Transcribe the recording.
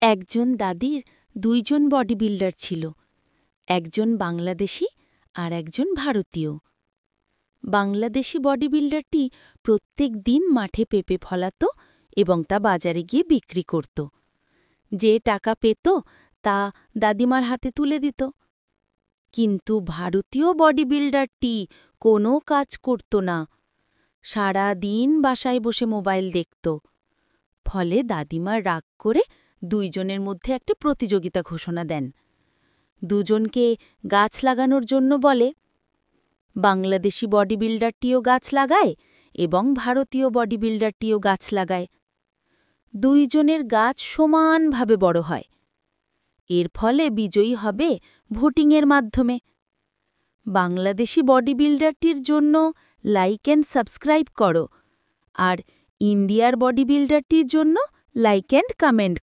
একজন দাদির দুইজন বডি বিল্ডার ছিল, একজন বাংলাদেশি আর একজন ভারতীয়। বাংলাদেশি বডি বিল্ডারটি প্রত্যেক দিন মাঠে পেঁপে ফলাত এবং তা বাজারে গিয়ে বিক্রি করত। যে টাকা পেত তা দাদিমার হাতে তুলে দিত। কিন্তু ভারতীয় বডি বিল্ডারটি কোনো কাজ করত না, সারা দিন বাসায় বসে মোবাইল দেখত। ফলে দাদিমা রাগ করে দুইজনের মধ্যে একটা প্রতিযোগিতা ঘোষণা দেন। দুজনকে গাছ লাগানোর জন্য বলে। বাংলাদেশি বডি বিল্ডারটিও গাছ লাগায় এবং ভারতীয় বডি বিল্ডারটিও গাছ লাগায়। দুইজনের গাছ সমানভাবে বড় হয়। এর ফলে বিজয়ী হবে ভোটিংয়ের মাধ্যমে। বাংলাদেশি বডি বিল্ডারটির জন্য লাইক অ্যান্ড সাবস্ক্রাইব করো, আর ইন্ডিয়ার বডি বিল্ডারটির জন্য লাইক অ্যান্ড কমেন্ট